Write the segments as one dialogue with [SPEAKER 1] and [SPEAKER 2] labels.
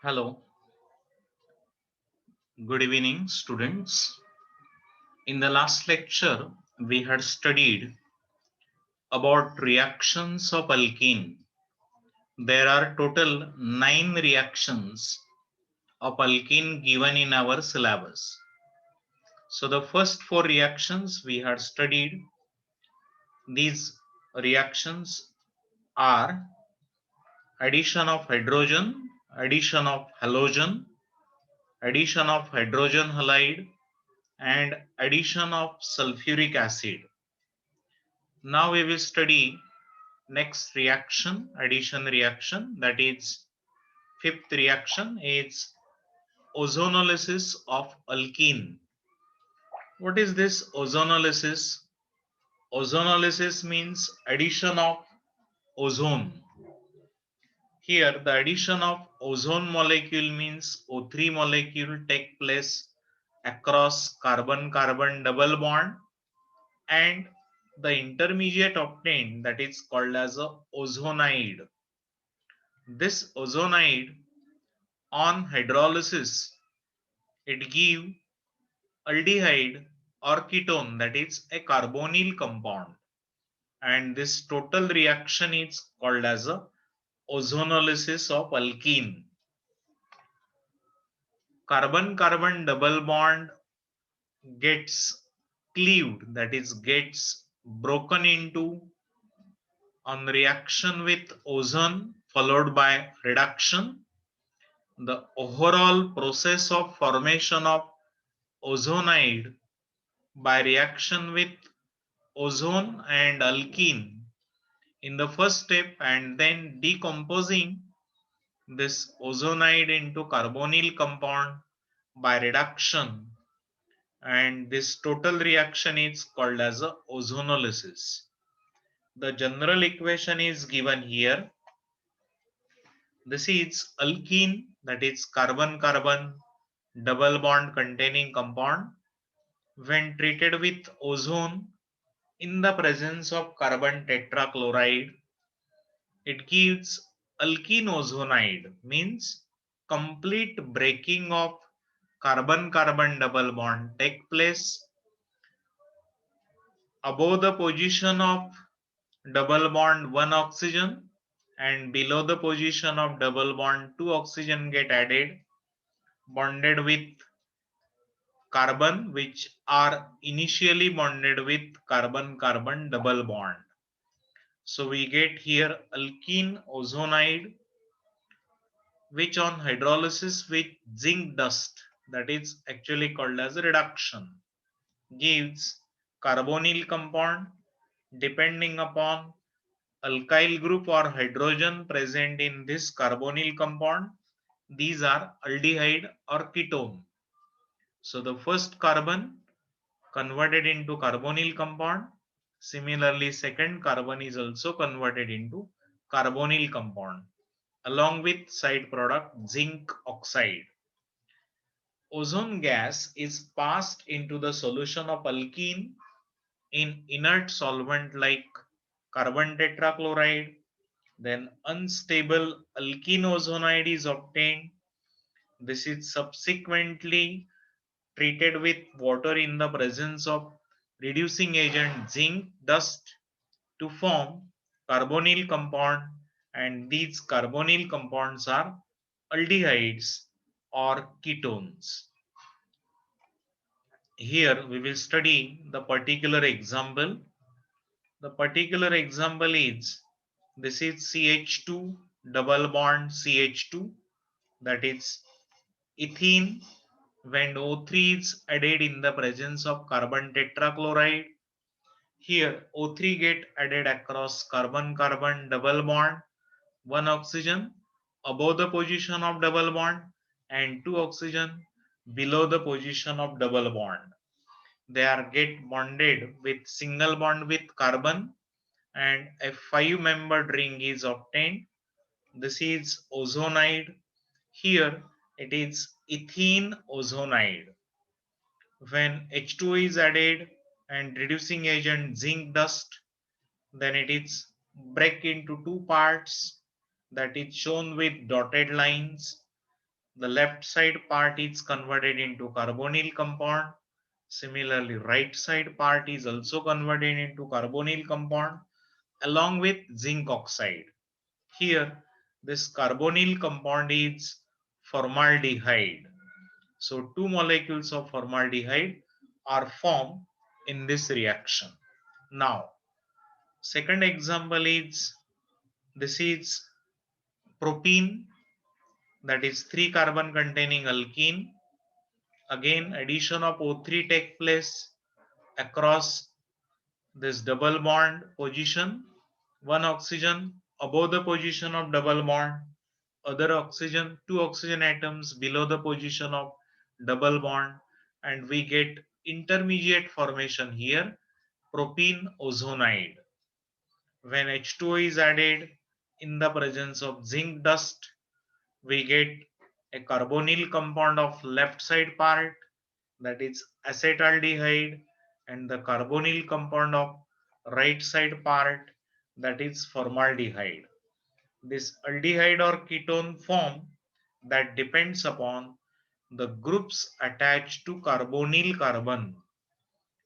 [SPEAKER 1] Hello, good evening, students. In the last lecture, we had studied about reactions of alkene. There are total 9 reactions of alkene given in our syllabus. So the first 4 reactions we had studied. These reactions are addition of hydrogen, addition of halogen, addition of hydrogen halide, and addition of sulfuric acid. Now we will study next reaction, addition reaction, that is fifth reaction is ozonolysis of alkene. What is this ozonolysis? Ozonolysis means addition of ozone. Here the addition of ozone molecule means O3 molecule take place across carbon-carbon double bond, and the intermediate obtained, that is called as a ozonide. This ozonide on hydrolysis, it give aldehyde or ketone, that is a carbonyl compound, and this total reaction is called as a ozonolysis of alkene. Carbon carbon double bond gets cleaved, that is gets broken into on reaction with ozone followed by reduction. The overall process of formation of ozonide by reaction with ozone and alkene in the first step, and then decomposing this ozonide into carbonyl compound by reduction, and this total reaction is called as a ozonolysis. The general equation is given here. This is alkene, that is carbon carbon double bond containing compound. When treated with ozone in the presence of carbon tetrachloride, it gives alkene ozonide, means complete breaking of carbon carbon double bond take place above the position of double bond 1 oxygen, and below the position of double bond 2 oxygen get added, bonded with carbon which are initially bonded with carbon carbon double bond. So we get here alkene ozonide, which on hydrolysis with zinc dust, that is actually called as reduction, gives carbonyl compound depending upon alkyl group or hydrogen present in this carbonyl compound. These are aldehyde or ketone. So the first carbon converted into carbonyl compound. Similarly, second carbon is also converted into carbonyl compound along with side product zinc oxide. Ozone gas is passed into the solution of alkene in inert solvent like carbon tetrachloride. Then unstable alkene ozonide is obtained. This is subsequently treated with water in the presence of reducing agent zinc dust to form carbonyl compound, and these carbonyl compounds are aldehydes or ketones. Here we will study the particular example. The particular example is, this is CH2 double bond CH2, that is ethene. When O3 is added in the presence of carbon tetrachloride, here O3 get added across carbon carbon double bond 1 oxygen above the position of double bond and 2 oxygen below the position of double bond. They are get bonded with single bond with carbon, and a 5-membered ring is obtained. This is ozonide. Here it is ethene ozonide. When H2O is added and reducing agent zinc dust, then it is break into two parts, that is shown with dotted lines. The left side part is converted into carbonyl compound. Similarly, right side part is also converted into carbonyl compound along with zinc oxide. Here, this carbonyl compound is formaldehyde. So, two molecules of formaldehyde are formed in this reaction. Now, second example is this is propene, that is 3 carbon containing alkene. Again, addition of O3 take place across this double bond position. One oxygen above the position of double bond, other oxygen, two oxygen atoms below the position of double bond, and we get intermediate formation here, propene ozonide. When H2O is added in the presence of zinc dust, we get a carbonyl compound of left side part, that is acetaldehyde, and the carbonyl compound of right side part, that is formaldehyde. This aldehyde or ketone form that depends upon the groups attached to carbonyl carbon.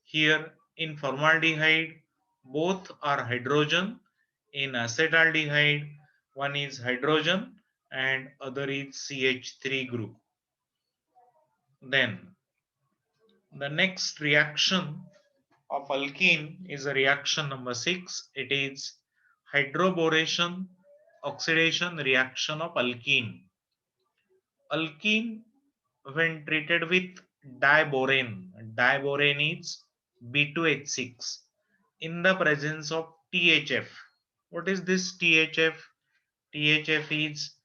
[SPEAKER 1] Here in formaldehyde, both are hydrogen. In acetaldehyde, one is hydrogen and other is CH3 group. Then the next reaction of alkene is a reaction number 6. It is hydroboration oxidation reaction of alkene. Alkene, when treated with diborane is B2H6 in the presence of THF. What is this THF? THF is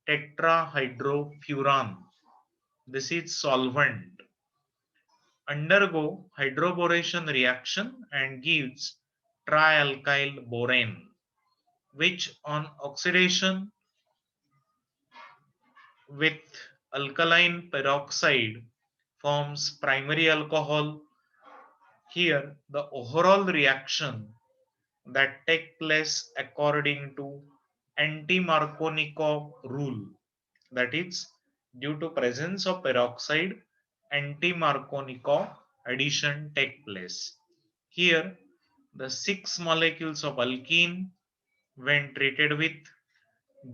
[SPEAKER 1] tetrahydrofuran. This is solvent. Undergo hydroboration reaction and gives trialkyl borane, which on oxidation with alkaline peroxide forms primary alcohol. Here, the overall reaction that take place according to anti-Markovnikov rule, that is, due to presence of peroxide, anti-Markovnikov addition take place. Here, the 6 molecules of alkene, when treated with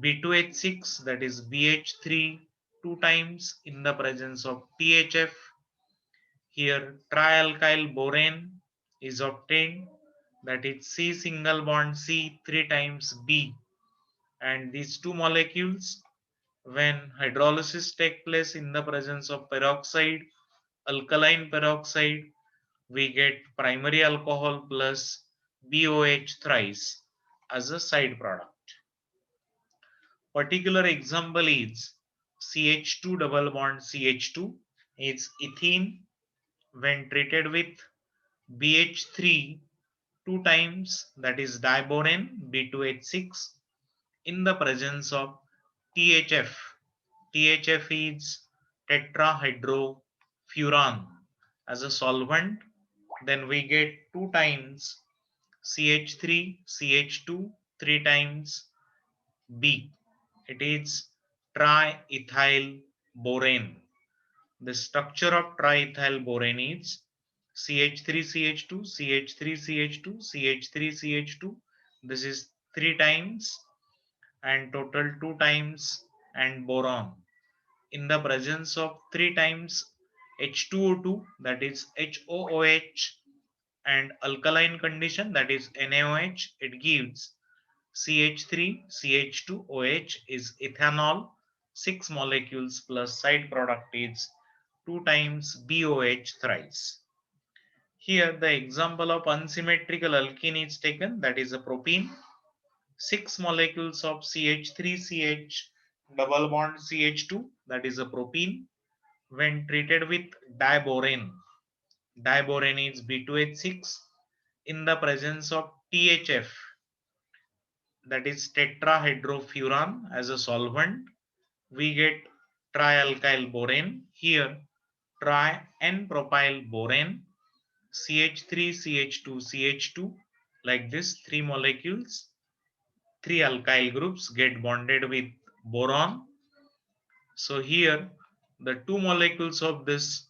[SPEAKER 1] B2H6, that is BH3 2 times in the presence of THF, here trialkyl borane is obtained, that is C single bond C 3 times B, and these two molecules, when hydrolysis take place in the presence of peroxide, alkaline peroxide, we get primary alcohol plus BOH thrice as a side product. Particular example is CH2 double bond CH2 is ethene when treated with BH3 2 times, that is diborane B2H6 in the presence of THF. THF is tetrahydrofuran as a solvent. Then we get 2 times CH3 CH2 3 times B. It is triethyl borane. The structure of triethyl borane is CH3CH2, CH3CH2, CH3CH2. This is 3 times and total 2 times and boron. In the presence of 3 times H2O2, that is HOOH, and alkaline condition, that is NaOH, it gives CH3 CH2OH is ethanol. 6 molecules plus side product is 2 times BOH thrice. Here the example of unsymmetrical alkene is taken, that is a propene. 6 molecules of CH3CH double bond CH2, that is a propene, when treated with diborane. Diborane is B2H6 in the presence of THF, that is tetrahydrofuran as a solvent, we get trialkyl borane. Here tri n propyl borane, CH3 CH2 CH2, like this 3 molecules, 3 alkyl groups get bonded with boron. So here the two molecules of this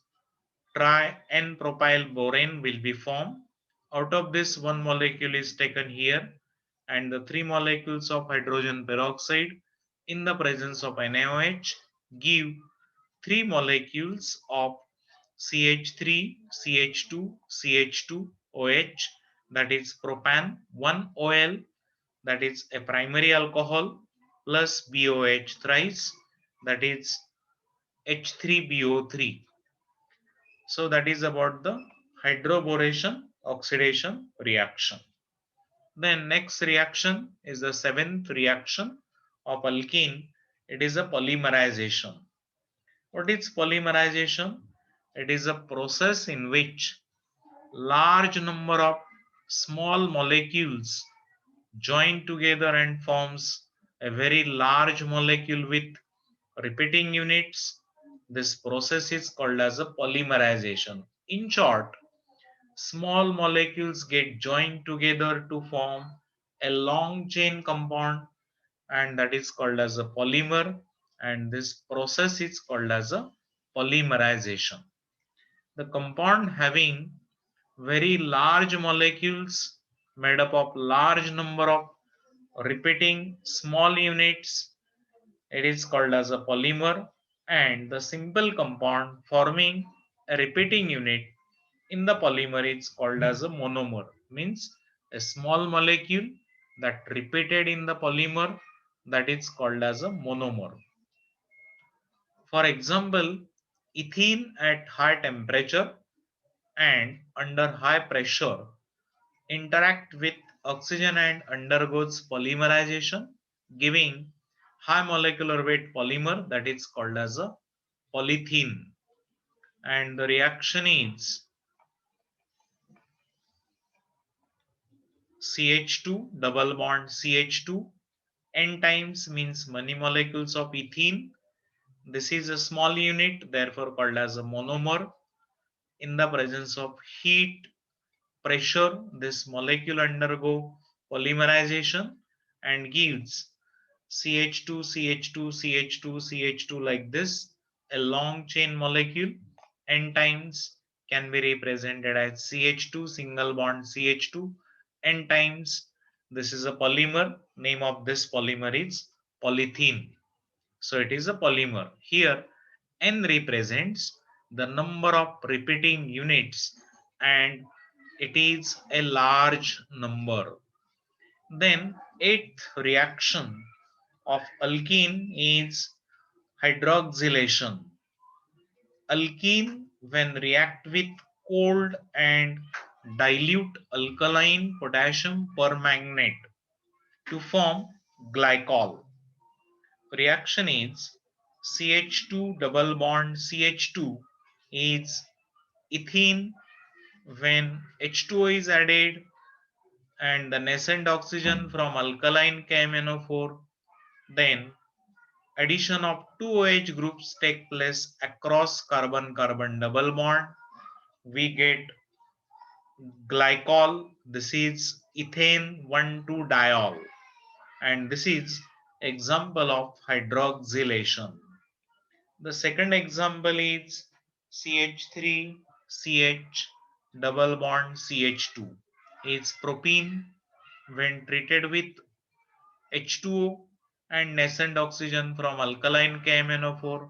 [SPEAKER 1] tri-N-propyl borane will be formed. Out of this, one molecule is taken here, and the three molecules of hydrogen peroxide in the presence of NaOH give three molecules of CH3, CH2, CH2OH, that is propan, 1OL, that is a primary alcohol, plus BOH thrice, that is H3BO3. So that is about the hydroboration oxidation reaction. Then next reaction is the seventh reaction of alkene. It is a polymerization. What is polymerization? It is a process in which large number of small molecules join together and forms a very large molecule with repeating units. This process is called as a polymerization. In short, small molecules get joined together to form a long chain compound, and that is called as a polymer, and this process is called as a polymerization. The compound having very large molecules made up of large number of repeating small units, it is called as a polymer, and the simple compound forming a repeating unit in the polymer is called as a monomer, means a small molecule that repeated in the polymer, that is called as a monomer. For example, ethene at high temperature and under high pressure interact with oxygen and undergoes polymerization, giving high molecular weight polymer, that is called as a polythene. And the reaction is CH2 double bond CH2, N times means many molecules of ethene. This is a small unit, therefore called as a monomer. In the presence of heat, pressure, this molecule undergo polymerization and gives CH2, CH2, CH2, CH2 like this, a long chain molecule. N times can be represented as CH2 single bond CH2, N times. This is a polymer. Name of this polymer is polythene. So it is a polymer. Here N represents the number of repeating units and it is a large number. Then eighth reaction of alkene is hydroxylation. Alkene, when react with cold and dilute alkaline potassium permanganate to form glycol. Reaction is CH2 double bond CH2 is ethene. When H2O is added and the nascent oxygen from alkaline KMnO4, then addition of two OH groups take place across carbon-carbon double bond. We get glycol. This is ethane 1,2-diol, and this is example of hydroxylation. The second example is CH3CH double bond CH2 is propene. When treated with H2O and nascent oxygen from alkaline KMnO4,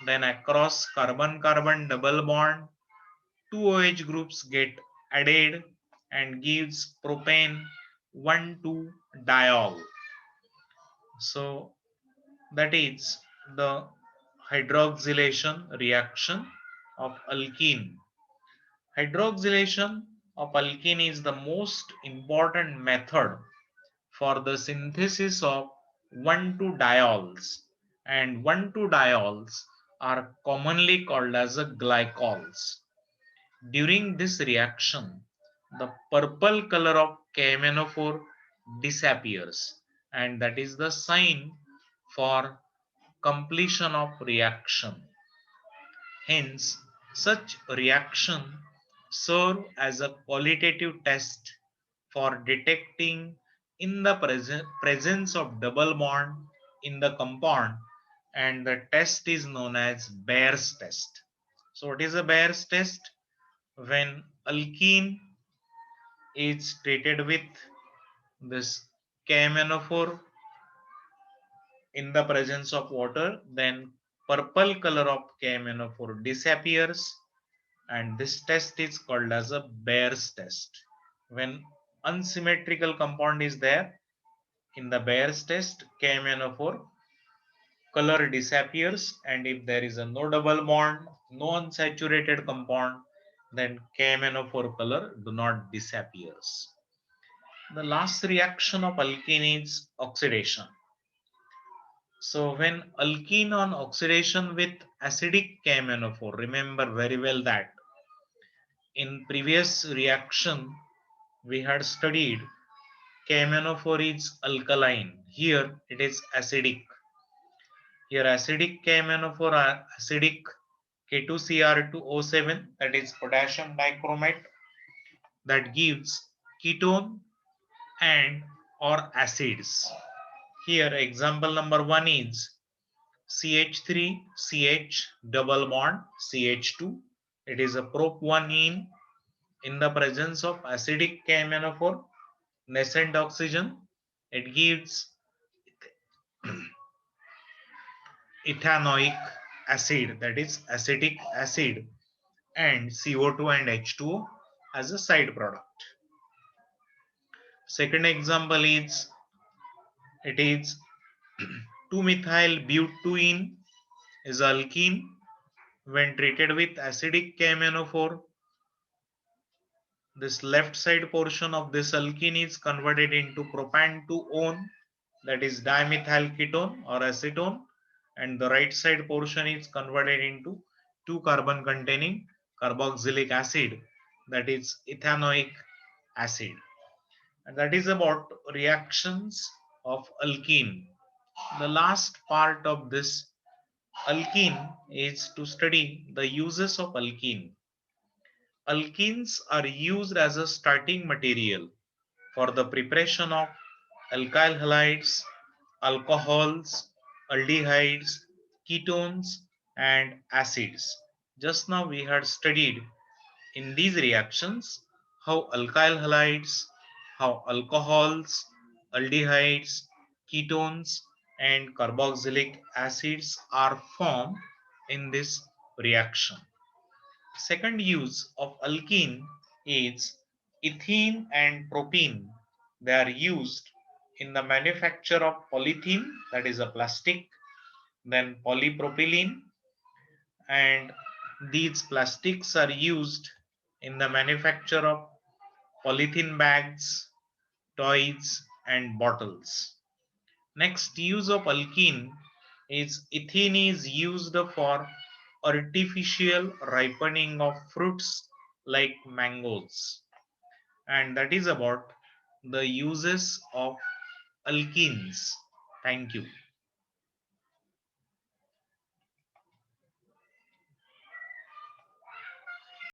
[SPEAKER 1] then across carbon-carbon double bond, two OH groups get added and gives propane 1,2-diol. So that is the hydroxylation reaction of alkene. Hydroxylation of alkene is the most important method for the synthesis of 1,2-diols, and 1,2-diols are commonly called as glycols. During this reaction, the purple color of KMnO4 disappears, and that is the sign for completion of reaction. Hence, such reaction serve as a qualitative test for detecting in the presence of double bond in the compound and the test is known as Bayer's test. So what is a Bayer's test? When alkene is treated with this KMnO4 in the presence of water, then purple color of KMnO4 disappears, and this test is called as a Bayer's test. When unsymmetrical compound is there in the Bayer's test, KMnO4 color disappears, and if there is a no double bond, no unsaturated compound, then KMnO4 color do not disappears. The last reaction of alkene is oxidation. So when alkene on oxidation with acidic KMnO4, remember very well that in previous reaction we had studied KMnO4 is alkaline. Here it is acidic. Here acidic KMnO4 are acidic K2Cr2O7, that is potassium dichromate, that gives ketone and or acids. Here example number 1 is CH3 CH double bond CH2. It is a prop-1-ene in the presence of acidic KMnO4 nascent oxygen. It gives ethanoic acid, that is acetic acid, and CO2 and H2O as a side product. Second example is it is 2-methyl butene is alkene. When treated with acidic KMnO4, this left side portion of this alkene is converted into propan-2-one, that is dimethyl ketone or acetone, and the right side portion is converted into 2 carbon containing carboxylic acid, that is ethanoic acid. And that is about reactions of alkene. The last part of this alkene is to study the uses of alkene. Alkenes are used as a starting material for the preparation of alkyl halides, alcohols, aldehydes, ketones, and acids. Just now we had studied in these reactions how alkyl halides, how alcohols, aldehydes, ketones, and carboxylic acids are formed in this reaction. Second use of alkene is ethene and propene. They are used in the manufacture of polythene, that is a plastic, then polypropylene, and these plastics are used in the manufacture of polythene bags, toys, and bottles. Next use of alkene is ethene is used for artificial ripening of fruits like mangoes. And that is about the uses of alkenes. Thank you.